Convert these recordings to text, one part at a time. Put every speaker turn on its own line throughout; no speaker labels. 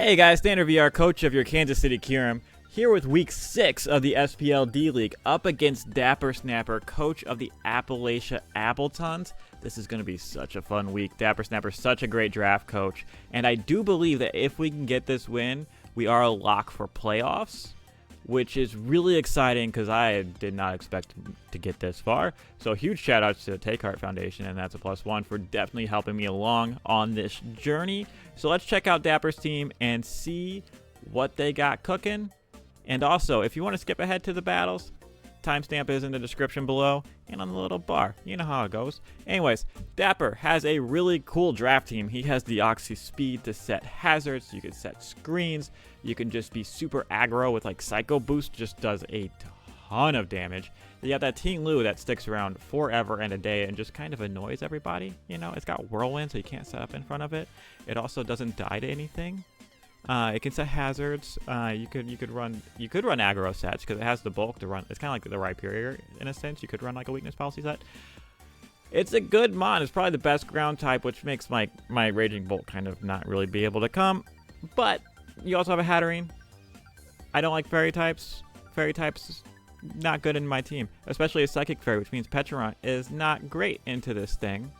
Hey guys, StandardVR, coach of your Kansas City Kirim, here with week 6 of the SPL D League, up against DapperSnapper, coach of the Appalachia Appletons. This is going to be such a fun week. DapperSnapper, such a great draft coach, and I do believe that if we can get this win, we are a lock for playoffs, which is really exciting because I did not expect to get this far. So huge shout outs to the Take Heart Foundation and ThatsAPlusOne for definitely helping me along on this journey. So let's check out Dapper's team and see what they got cooking. And also, if you want to skip ahead to the battles, timestamp is in the description below and on the little bar. You know how it goes. Anyways, Dapper has a really cool draft team. He has the Oxy speed to set hazards. You can set screens. You can just be super aggro with like Psycho Boost. Just does a ton of damage. You have that Ting Lu that sticks around forever and a day and just kind of annoys everybody. You know, it's got Whirlwind, so you can't set up in front of it. It also doesn't die to anything. It can set hazards. You could run aggro sets because it has the bulk to run. It's kind of like the Rhyperior in a sense. You could run like a weakness policy set. It's a good mon. It's probably the best ground type, which makes my Raging Bolt kind of not really be able to come. But you also have a Hatterene. I don't like fairy types. Fairy types not good in my team, especially a Psychic Fairy, which means Pecharunt is not great into this thing.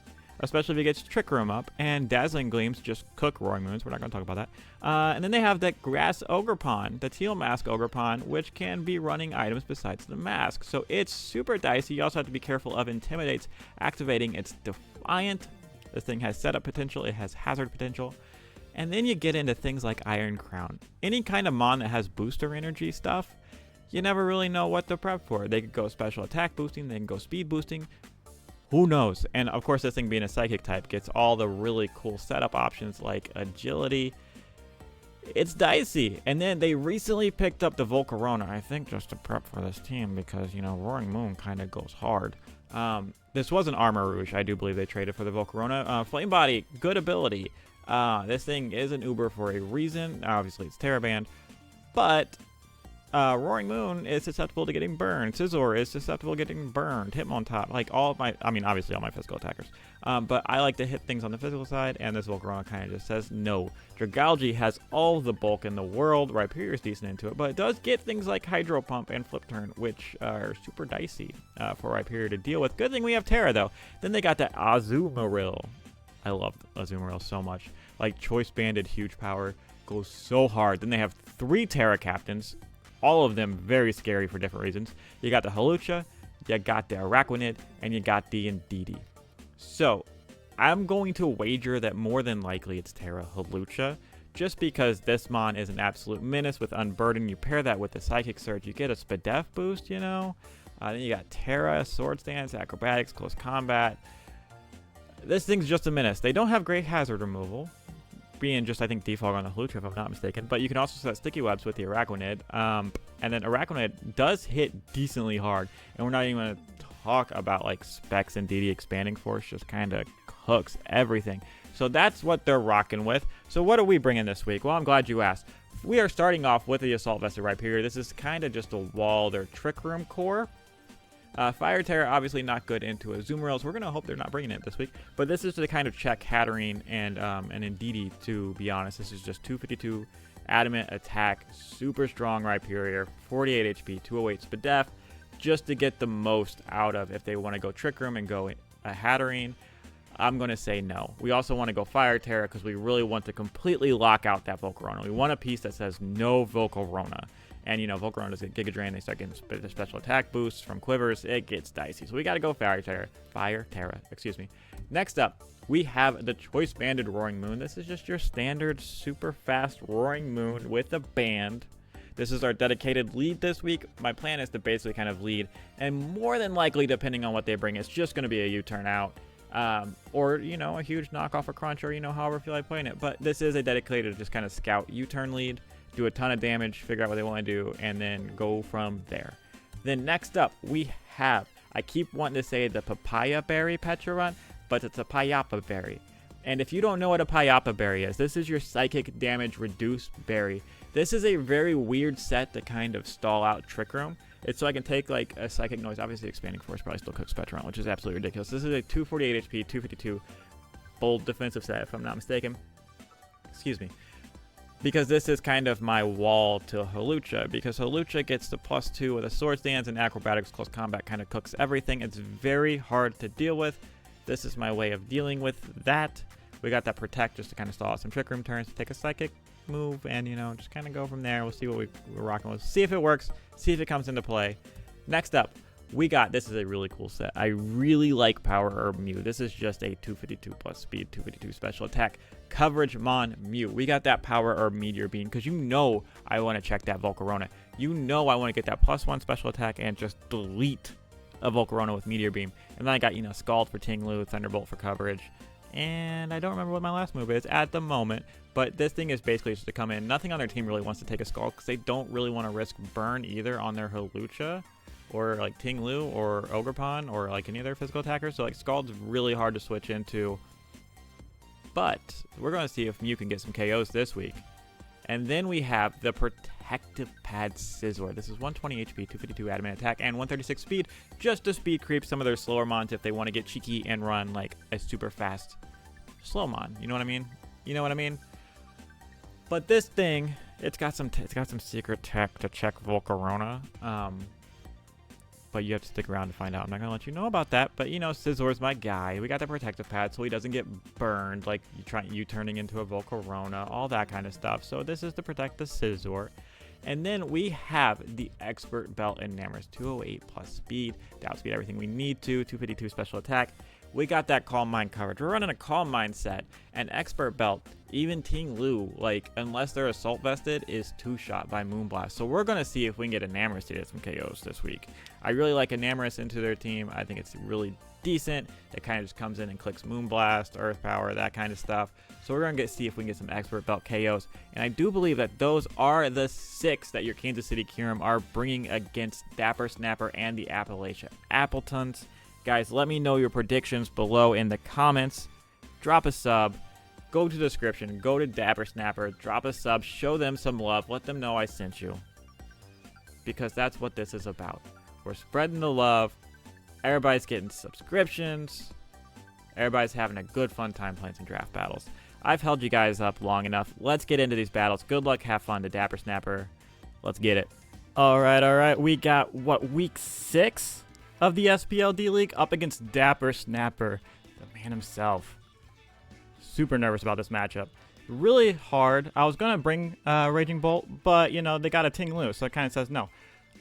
Especially if he gets Trick Room up, and Dazzling Gleams just cook Roaring Moons. We're not going to talk about that. And then they have that Grass Ogerpon, the Teal Mask Ogerpon, which can be running items besides the mask. So it's super dicey. You also have to be careful of Intimidates activating its Defiant. This thing has setup potential. It has hazard potential. And then you get into things like Iron Crown. Any kind of mon that has booster energy stuff, you never really know what to prep for. They could go special attack boosting. They can go speed boosting. Who knows? And of course, this thing being a Psychic type gets all the really cool setup options like agility. It's dicey. And then they recently picked up the Volcarona, I think just to prep for this team because, you know, Roaring Moon kind of goes hard. This was an Armor Rouge. I do believe they traded for the Volcarona. Flame Body, good ability. This thing is an Uber for a reason. Obviously, it's Terra Band. But Roaring Moon is susceptible to getting burned. Scizor is susceptible to getting burned. Hitmontop, like all of my, I mean, obviously all my physical attackers. But I like to hit things on the physical side, and this Volcarona kind of just says no. Dragalge has all the bulk in the world. Rhyperior is decent into it, but it does get things like Hydro Pump and Flip Turn, which are super dicey for Rhyperior to deal with. Good thing we have Terra, though. Then they got the Azumarill. I love Azumarill so much. Like, Choice Banded, huge power, goes so hard. Then they have 3 Terra Captains. All of them very scary for different reasons. You got the Hawlucha, you got the Araquanid, and you got the Indeedee. So, I'm going to wager that more than likely it's Terra Hawlucha, just because this mon is an absolute menace with Unburden. You pair that with the Psychic Surge, you get a Spadef boost, you know? Then you got Terra, Sword Stance, Acrobatics, Close Combat. This thing's just a menace. They don't have great hazard removal, being just, I think, defog on the Hawlucha, if I'm not mistaken. But you can also set Sticky Webs with the Araquanid. And then Araquanid does hit decently hard. And we're not even going to talk about, like, Specs and DD Expanding Force. Just kind of cooks everything. So that's what they're rocking with. So what are we bringing this week? Well, I'm glad you asked. We are starting off with the Assault Vested Rhyperior. This is kind of just a wall, their Trick Room core. Fire Terror, obviously not good into Azumarill, so we're going to hope they're not bringing it this week. But this is to kind of check Hatterene and Indeedee, to be honest. This is just 252 Adamant attack, super strong Rhyperior, 48 HP, 208 Spadef, just to get the most out of if they want to go Trick Room and go a Hatterene. I'm going to say no. We also want to go Fire Terror because we really want to completely lock out that Volcarona. We want a piece that says no Volcarona. And, you know, Volcarona does get Giga Drain. They start getting special attack boosts from Quivers. It gets dicey. So we got to go Fire Terra, excuse me. Next up, we have the Choice Banded Roaring Moon. This is just your standard super fast Roaring Moon with a band. This is our dedicated lead this week. My plan is to basically kind of lead. And more than likely, depending on what they bring, it's just going to be a U-turn out. Or, you know, a huge knockoff or crunch, or, you know, however you feel like playing it. But this is a dedicated just kind of scout U-turn lead. Do a ton of damage, figure out what they want to do, and then go from there. Then next up, we have, I keep wanting to say the Papaya Berry Pecharunt, but it's a Payapa Berry. And if you don't know what a Payapa Berry is, this is your Psychic Damage Reduced Berry. This is a very weird set to kind of stall out Trick Room. It's so I can take like a Psychic Noise. Obviously, Expanding Force probably still cooks Pecharunt, which is absolutely ridiculous. This is a 248 HP, 252 bold defensive set, if I'm not mistaken. Excuse me. because this is kind of my wall to Hawlucha, because Hawlucha gets the +2 with a Sword Stance, and Acrobatics Close Combat kind of cooks everything. It's very hard to deal with. This is my way of dealing with that. We got that Protect just to kind of stall out some Trick Room turns, take a Psychic move, and, you know, just kind of go from there. We'll see what we're rocking with. See if it works. See if it comes into play. Next up, we got, this is a really cool set. I really like Power Herb Mew. This is just a 252 plus speed, 252 special attack, coverage Mon Mew. We got that Power Herb Meteor Beam because you know I want to check that Volcarona. You know I want to get that +1 special attack and just delete a Volcarona with Meteor Beam. And then I got, you know, Scald for Tinglu, Thunderbolt for coverage. And I don't remember what my last move is at the moment, but this thing is basically just to come in. Nothing on their team really wants to take a Scald because they don't really want to risk burn either on their Hawlucha or like Tinglu or Ogerpon or like any other physical attackers. So like Scald's really hard to switch into. But we're going to see if Mew can get some KOs this week. And then we have the Protective Pad Scizor. This is 120 HP, 252 adamant attack, and 136 speed, just to speed creep some of their slower mons if they want to get cheeky and run like a super fast slow mon. You know what I mean? You know what I mean? But this thing, it's got some secret tech to check Volcarona. But you have to stick around to find out. I'm not going to let you know about that. But, you know, Scizor's my guy. We got the Protective Pad so he doesn't get burned. Like, you turning into a Volcarona. All that kind of stuff. So this is to protect the Scizor. And then we have the Expert Belt and Namorous. 208 plus speed. To outspeed everything we need to. 252 special attack. We got that Calm Mind coverage. We're running a Calm Mind set. And Expert Belt, even Tinglu, like, unless they're Assault Vested, is 2-shot by Moonblast. So we're going to see if we can get a Namorous to get some KOs this week. I really like a Namorous into their team. I think it's really decent. It kind of just comes in and clicks Moonblast, Earth Power, that kind of stuff. So we're going to see if we can get some Expert Belt KOs. And I do believe that those are the 6 that your Kansas City Kyurem are bringing against DapperSnapper and the Appalachia Appletons. Guys, let me know your predictions below in the comments. Drop a sub. Go to the description. Go to DapperSnapper. Drop a sub. Show them some love. Let them know I sent you. Because that's what this is about. We're spreading the love. Everybody's getting subscriptions. Everybody's having a good fun time playing some draft battles. I've held you guys up long enough. Let's get into these battles. Good luck. Have fun to DapperSnapper. Let's get it. All right. We got, what, week 6? Of the SPL D League up against DapperSnapper, the man himself. Super nervous about this matchup. Really hard. I was going to bring Raging Bolt, but, you know, they got a Tinglu, so it kind of says no.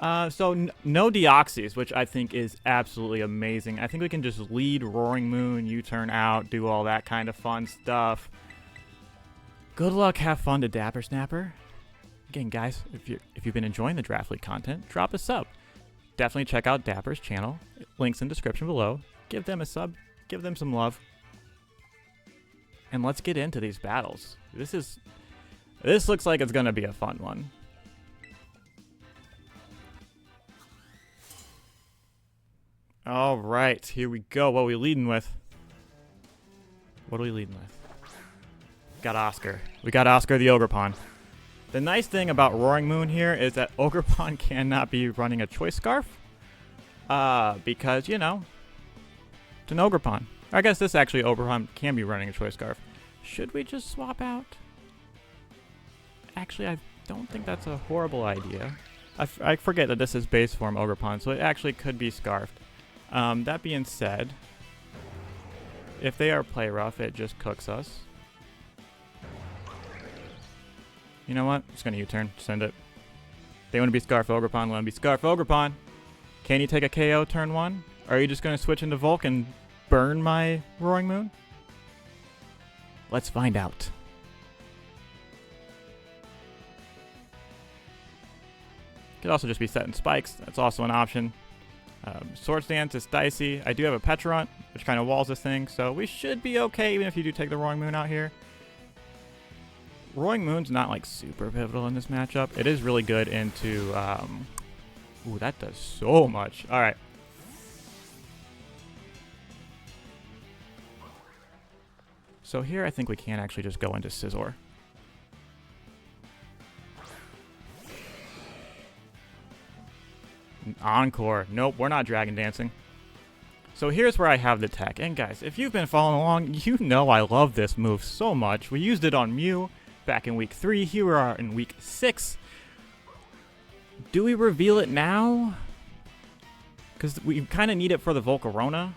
No Deoxys, which I think is absolutely amazing. I think we can just lead Roaring Moon, U-turn out, do all that kind of fun stuff. Good luck, have fun to DapperSnapper. Again, guys, if you've been enjoying the Draft League content, drop a sub. Definitely check out Dapper's channel. Links in description below. Give them a sub. Give them some love. And let's get into these battles. This looks like it's going to be a fun one. All right, here we go. What are we leading with? Got Oscar. We got Oscar the Ogerpon. The nice thing about Roaring Moon here is that Ogerpon cannot be running a Choice Scarf. Because, you know, it's an Ogerpon. I guess this actually Ogerpon can be running a Choice Scarf. Should we just swap out? Actually, I don't think that's a horrible idea. I forget that this is base form Ogerpon, so it actually could be Scarfed. That being said, if they are play rough, it just cooks us. You know what? I'm just going to U-turn. Send it. They want to be Scarf Ogerpon. Let them be Scarf Ogerpon. Can you take a KO turn 1? Or are you just going to switch into Volk and burn my Roaring Moon? Let's find out. Could also just be setting spikes. That's also an option. Sword Stance is dicey. I do have a Petrant, which kind of walls this thing. So we should be okay even if you do take the Roaring Moon out here. Roaring Moon's not like super pivotal in this matchup. It is really good into ooh, that does so much. All right. So here I think we can actually just go into Scizor. Encore. Nope, we're not Dragon Dancing. So here's where I have the tech. And guys, if you've been following along, you know I love this move so much. We used it on Mew back in week 3. Here we are in week 6. Do we reveal it now? Because we kind of need it for the Volcarona,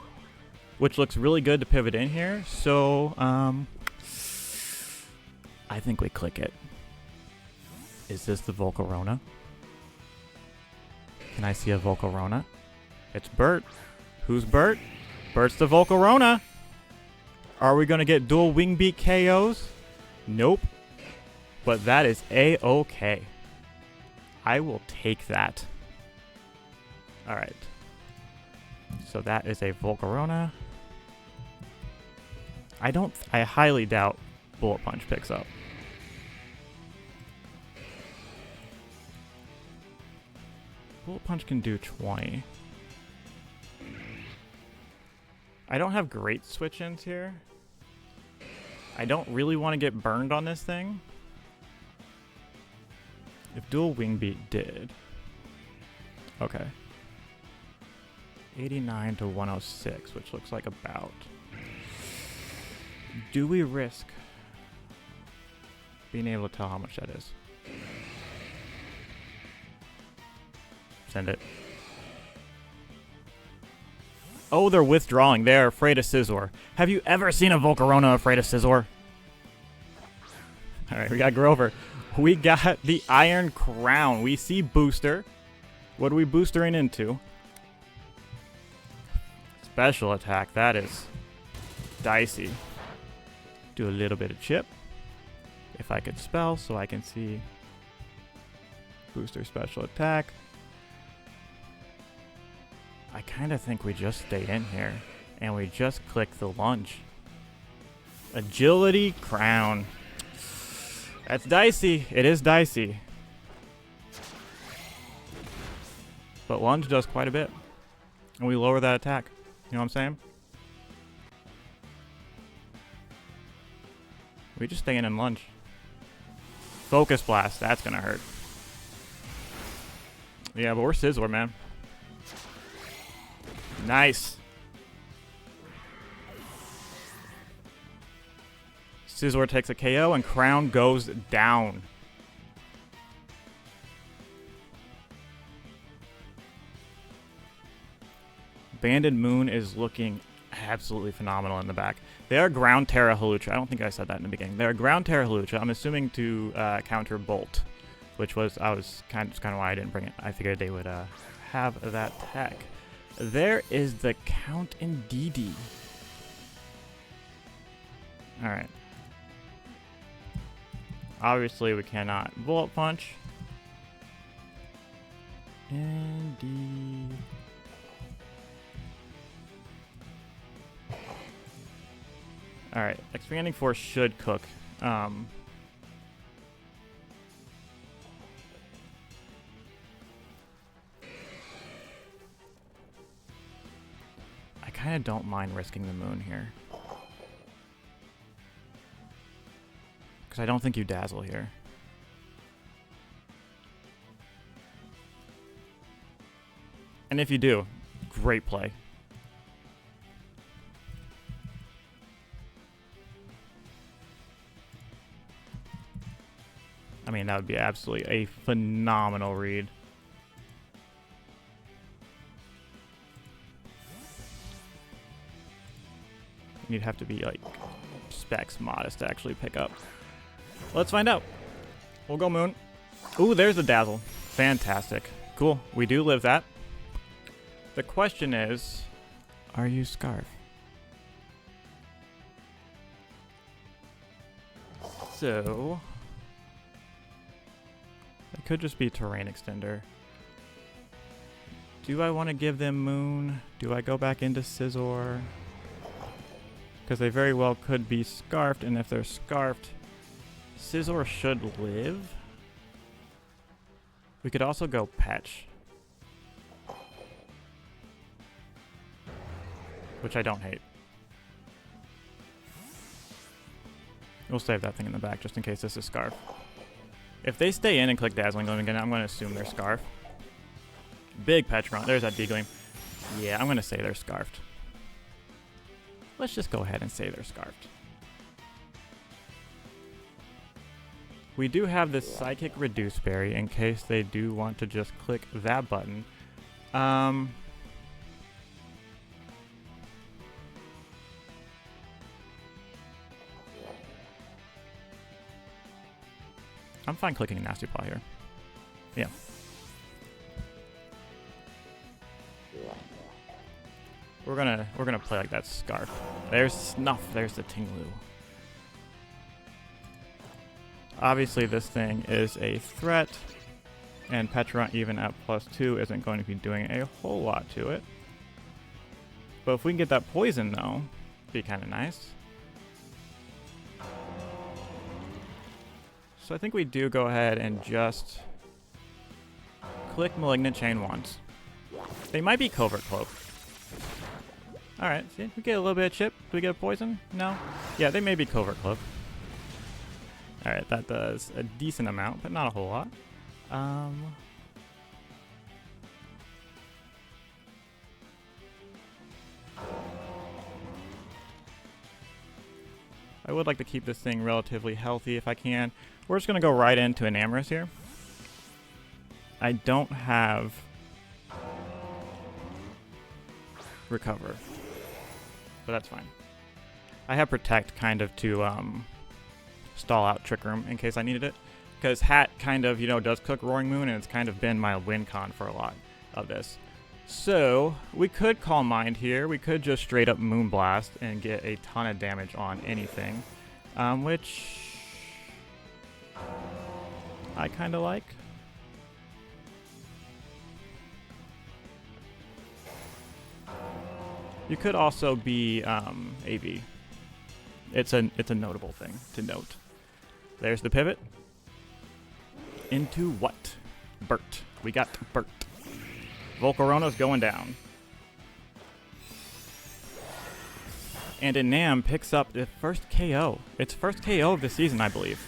which looks really good to pivot in here. So, I think we click it. Is this the Volcarona? Can I see a Volcarona? It's Bert. Who's Bert? Bert's the Volcarona. Are we going to get dual wing beat KOs? Nope. But that is A-okay. I will take that. Alright. So that is a Volcarona. I highly doubt Bullet Punch picks up. Bullet Punch can do 20. I don't have great switch-ins here. I don't really want to get burned on this thing. If dual wing beat did. Okay. 89 to 106, which looks like about. Do we risk being able to tell how much that is? Send it. Oh, they're withdrawing. They're afraid of Scizor. Have you ever seen a Volcarona afraid of Scizor? Alright, we got Grover. We got the Iron Crown. We see Booster. What are we boostering into? Special attack. That is dicey. Do a little bit of chip. If I could spell so I can see Booster special attack. I kind of think we just stay in here and we just click the lunge. Agility Crown. That's dicey. It is dicey. But lunge does quite a bit. And we lower that attack. You know what I'm saying? We just stay in and lunge. Focus Blast. That's going to hurt. Yeah, but we're Scizor, man. Nice. Scizor takes a KO and Crown goes down. Banded Moon is looking absolutely phenomenal in the back. They are Ground Terra Halucha. I don't think I said that in the beginning. They're Ground Terra Halucha. I'm assuming to counter Bolt, which was kind of why I didn't bring it. I figured they would have that tech. There is the Count and DD. Alright. Obviously, we cannot Bullet Punch. And Alright, Expanding Force should cook. I kind of don't mind risking the moon here. Because I don't think you dazzle here. And if you do, great play. I mean, that would be absolutely a phenomenal read. You'd have to be like specs modest to actually pick up. Let's find out. We'll go Moon. Ooh, there's the Dazzle. Fantastic. Cool. We do live that. The question is, are you Scarf? So it could just be Terrain Extender. Do I want to give them Moon? Do I go back into Scizor? Because they very well could be Scarfed, and if they're Scarfed, Scizor should live. We could also go Patch, which I don't hate. We'll save that thing in the back just in case this is Scarf. If they stay in and click Dazzling Gleam again, I'm going to assume they're Scarf. Big Petron. There's that D-Gleam. Yeah, I'm going to say they're Scarfed. Let's just go ahead and say they're Scarfed. We do have this Psychic Reduce Berry in case they do want to just click that button. I'm fine clicking Nasty Paw here. Yeah. We're gonna play like that Scarf. There's Snuff, there's the Tinglu. Obviously this thing is a threat, and Petrant even at +2 isn't going to be doing a whole lot to it. But if we can get that poison though, it'd be kinda nice. So I think we do go ahead and just click Malignant Chain once. They might be Covert Cloak. Alright, see, we get a little bit of chip. Do we get a poison? No? Yeah, they may be Covert Cloak. Alright, that does a decent amount, but not a whole lot. I would like to keep this thing relatively healthy if I can. We're just going to go right into an Amorous here. I don't have Recover, but that's fine. I have Protect kind of to stall out Trick Room in case I needed it, because Hat kind of, you know, does cook Roaring Moon, and it's kind of been my win con for a lot of this. So we could Calm Mind here. We could just straight up Moonblast and get a ton of damage on anything, which I kind of like. You could also be AV. It's a notable thing to note. There's the pivot. Into what? Burt. We got Burt. Volcarona's going down. And Enam picks up the first KO. It's first KO of the season, I believe.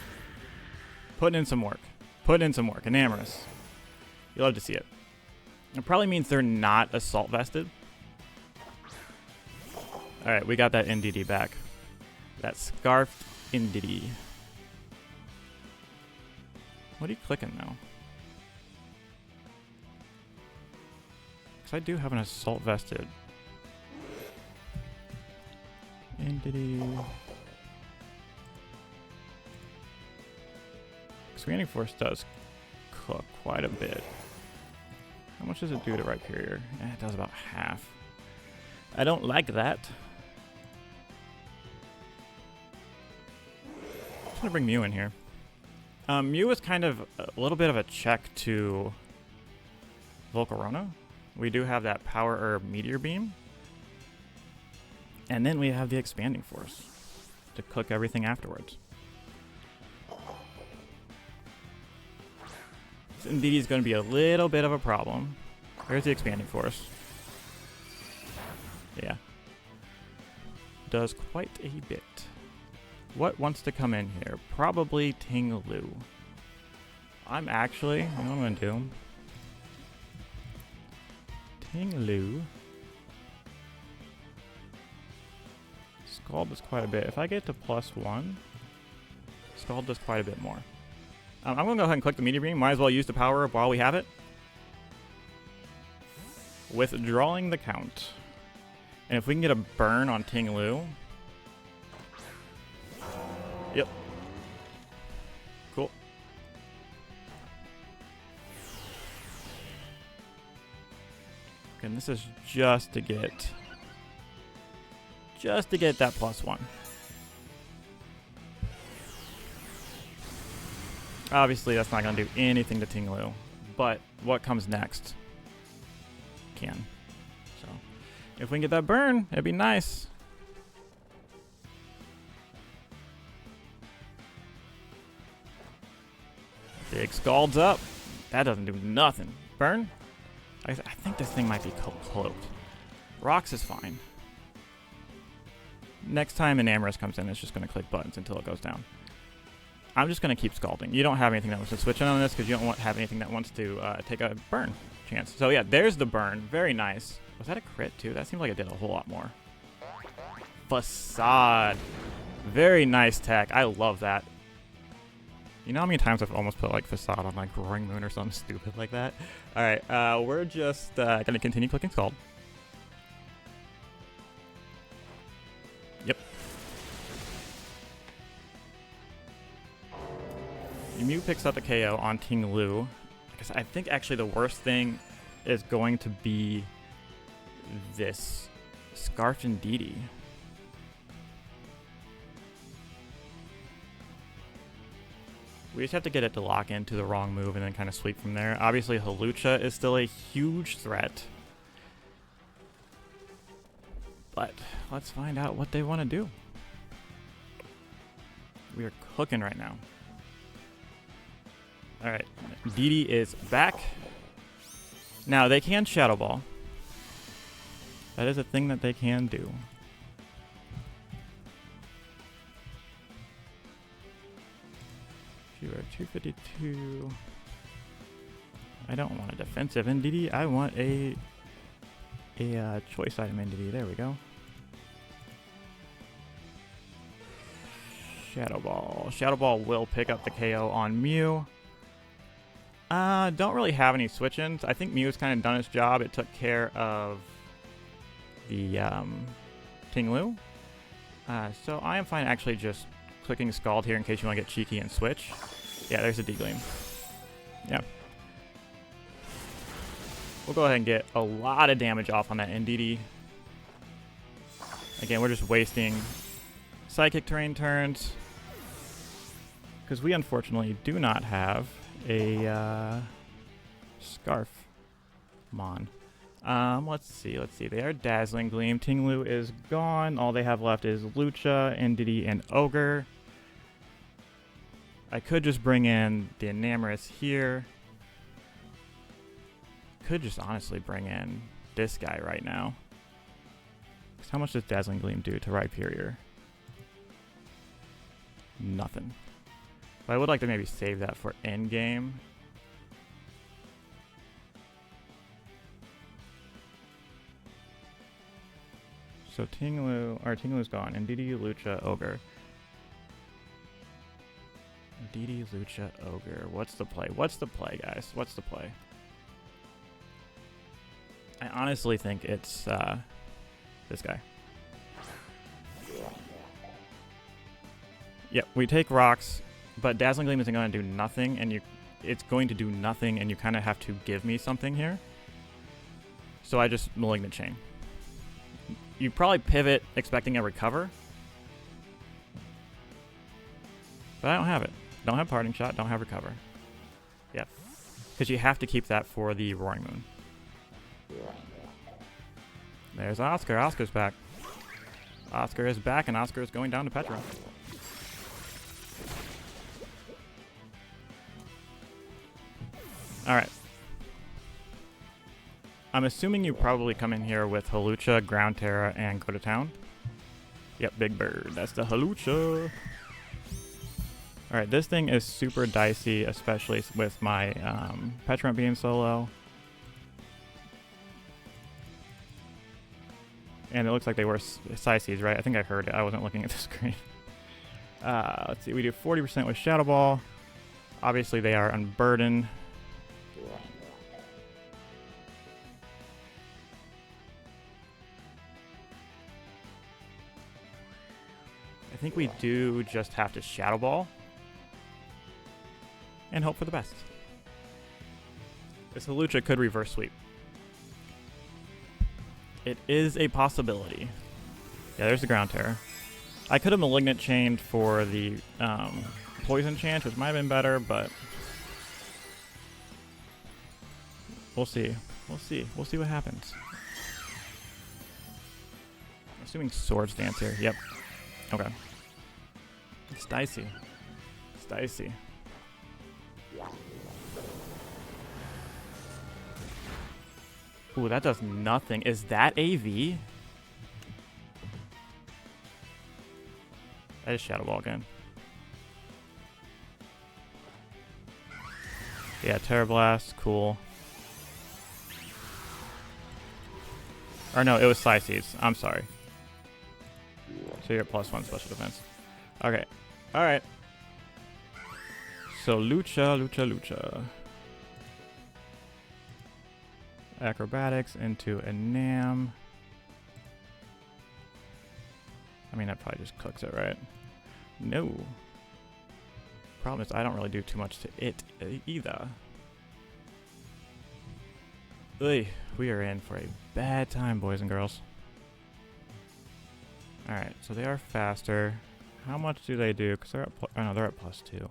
Putting in some work. Putting in some work. Enamorous. You love to see it. It probably means they're not Assault Vested. Alright, we got that NDD back. That Scarfed NDD. What are you clicking now? Because I do have an Assault Vested. NDD. Expanding Force does cook quite a bit. How much does it do to Rhyperior? It does about half. I don't like that. I'm just gonna bring Mew in here. Mew is kind of a little bit of a check to Volcarona. We do have that Power Herb Meteor Beam. And then we have the Expanding Force to cook everything afterwards. This indeed is going to be a little bit of a problem. There's the Expanding Force. Yeah. Does quite a bit. What wants to come in here? Probably Tinglu. I'm actually, you know what I'm going to do? Tinglu. Scald does quite a bit. If I get to +1, Scald does quite a bit more. I'm going to go ahead and click the Meteor Beam. Might as well use the Power Up while we have it. Withdrawing the count. And if we can get a burn on Tinglu. Yep. Cool. And this is just to get that +1. Obviously, that's not going to do anything to Tinglu, but what comes next can. So, if we can get that burn, it'd be nice. Big Scald's up. That doesn't do nothing. Burn? I think this thing might be cloaked. Rocks is fine. Next time an Amorous comes in, it's just going to click buttons until it goes down. I'm just going to keep Scalding. You don't have anything that wants to switch in on this because you don't have anything that wants to take a burn chance. So yeah, there's the burn. Very nice. Was that a crit too? That seemed like it did a whole lot more. Facade. Very nice tech. I love that. You know how many times I've almost put like Facade on like Roaring Moon or something stupid like that? Alright, we're just gonna continue clicking Scald. Yep. Mew picks up a KO on Ting Lu. Because I think actually the worst thing is going to be this Scarf and DD. We just have to get it to lock into the wrong move and then kind of sweep from there. Obviously, Hawlucha is still a huge threat. But let's find out what they want to do. We are cooking right now. Alright, DD is back. Now, they can Shadow Ball. That is a thing that they can do. You are 252. I don't want a defensive NDD. I want a choice item NDD. There we go. Shadow Ball. Shadow Ball will pick up the KO on Mew. Don't really have any switch-ins. I think Mew's kind of done its job. It took care of the Ting Lu. So I am fine actually just clicking Scald here in case you want to get cheeky and switch. Yeah, there's a D-Gleam. Yeah. We'll go ahead and get a lot of damage off on that NDD. Again, we're just wasting Psychic Terrain turns. Because we unfortunately do not have a Scarf Mon. Let's see. They are Dazzling Gleam. Ting Lu is gone. All they have left is Lucha, NDD, and Ogre. I could just bring in the Enamorous here. Could just honestly bring in this guy right now. How much does Dazzling Gleam do to Rhyperior? Nothing. But I would like to maybe save that for endgame. So Ting Lu's gone. NDD, Lucha, Ogre. DD, Lucha, Ogre. What's the play? What's the play, guys? What's the play? I honestly think it's this guy. Yep, we take rocks, but Dazzling Gleam isn't going to do nothing, and it's going to do nothing, and you kind of have to give me something here. So I just Malignant Chain. You probably pivot expecting a recover, but I don't have it. Don't have Parting Shot, don't have Recover. Yep, because you have to keep that for the Roaring Moon. There's Oscar. Oscar's back. Oscar is back, and Oscar is going down to Petra. Alright. I'm assuming you probably come in here with Hawlucha, Ground Terra, and go to town. Yep, Big Bird. That's the Hawlucha. Alright, this thing is super dicey, especially with my Petrant being so low. And it looks like they were Psyches, right? I think I heard it. I wasn't looking at the screen. Let's see. We do 40% with Shadow Ball. Obviously, they are unburdened. I think we do just have to Shadow Ball and hope for the best. This Hawlucha could reverse sweep. It is a possibility. Yeah, there's the Ground Terror. I could have Malignant Chained for the Poison Chance, which might have been better, but we'll see. We'll see. We'll see what happens. I'm assuming Swords Dance here. Yep. Okay. It's dicey. It's dicey. Ooh, that does nothing. Is that AV? That is Shadow Ball again. Yeah, Terra Blast. Cool. Or no, it was Psyches. I'm sorry. So you're at +1 special defense. Okay. Alright. So Lucha. Acrobatics into a Nam. I mean, that probably just cooks it, right? No. Problem is, I don't really do too much to it either. Ugh, we are in for a bad time, boys and girls. Alright, so they are faster. How much do they do? Because they're at, oh no, they're at +2.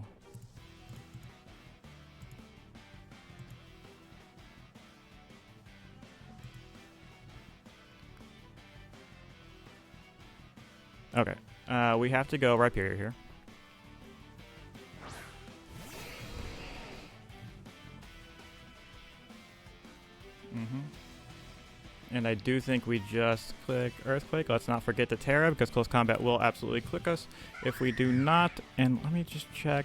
Okay, we have to go Rhyperior here. And I do think we just click Earthquake. Let's not forget the Terra, because close combat will absolutely click us if we do not. And let me just check.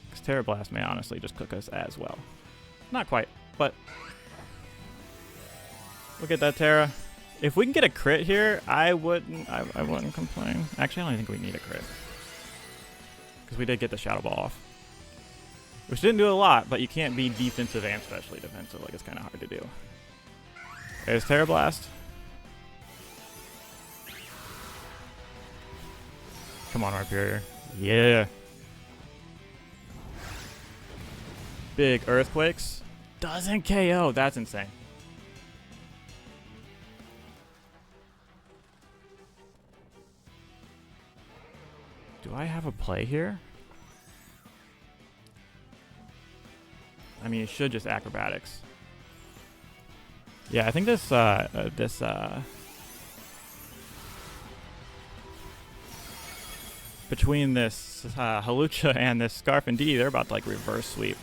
Because Terra Blast may honestly just click us as well. Not quite, but look at that Terra. If we can get a crit here, I wouldn't complain. Actually, I don't even think we need a crit, because we did get the Shadow Ball off. Which didn't do a lot, but you can't be defensive and especially defensive. Like, it's kind of hard to do. There's Terra Blast. Come on, Rhyperior. Yeah. Big Earthquakes. Doesn't KO. That's insane. Do I have a play here? I mean, it should just acrobatics. Yeah, I think between this Halucha and this Scarf and D, they're about to like reverse sweep.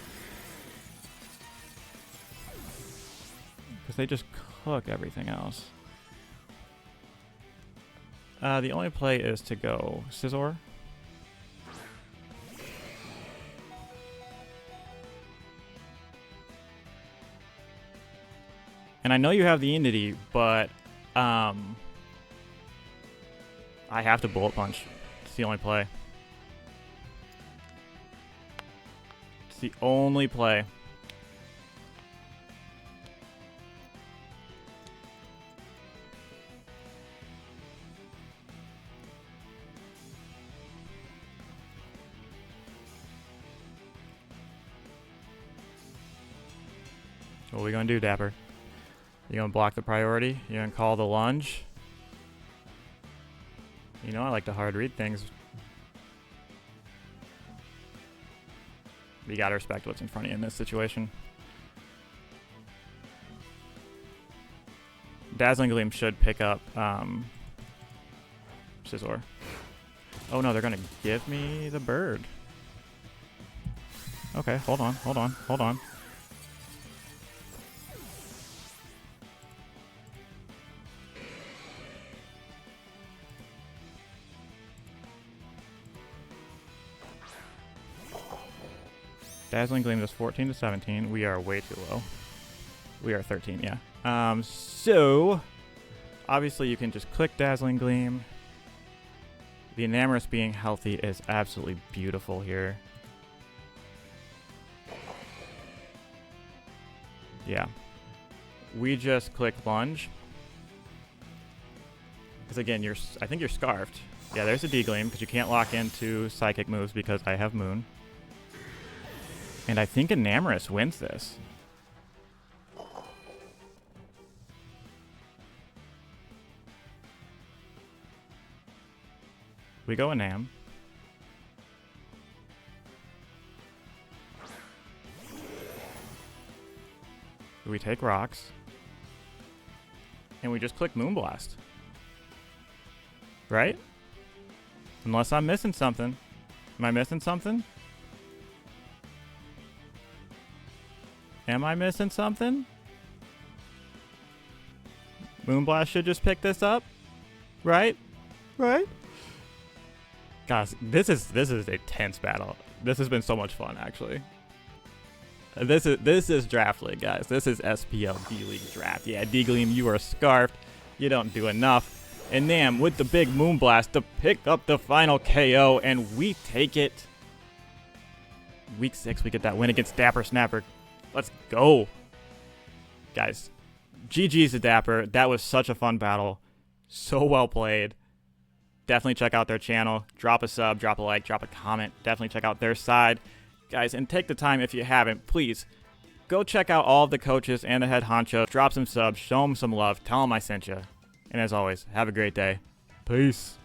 Because they just cook everything else. The only play is to go Scizor. And I know you have the Unity, but I have to Bullet Punch. It's the only play. It's the only play. What are we gonna do, Dapper? You gonna block the priority? You gonna call the lunge? You know I like to hard read things. You gotta respect what's in front of you in this situation. Dazzling Gleam should pick up Scizor. Oh no, they're gonna give me the bird. Okay, hold on. Dazzling Gleam is 14 to 17. We are way too low. We are 13, yeah. So, obviously you can just click Dazzling Gleam. The Enamorous being healthy is absolutely beautiful here. Yeah. We just click Lunge. Because again, I think you're Scarfed. Yeah, there's a D-Gleam, because you can't lock into Psychic moves because I have Moon. And I think Enamorous wins this. We go Enam. We take rocks. And we just click Moonblast. Right? Unless I'm missing something. Am I missing something? Am I missing something? Moonblast should just pick this up. Right? Right? Guys, this is a tense battle. This has been so much fun, actually. This is Draft League, guys. This is SPL D-League Draft. Yeah, D-Gleam, you are Scarfed. You don't do enough. And Nam with the big Moonblast to pick up the final KO, and we take it. Week 6, we get that win against DapperSnapper. Let's go. Guys, GG's to Dapper. That was such a fun battle. So well played. Definitely check out their channel. Drop a sub, drop a like, drop a comment. Definitely check out their side. Guys, and take the time if you haven't, please, go check out all of the coaches and the head honcho. Drop some subs, show them some love, tell them I sent you. And as always, have a great day. Peace.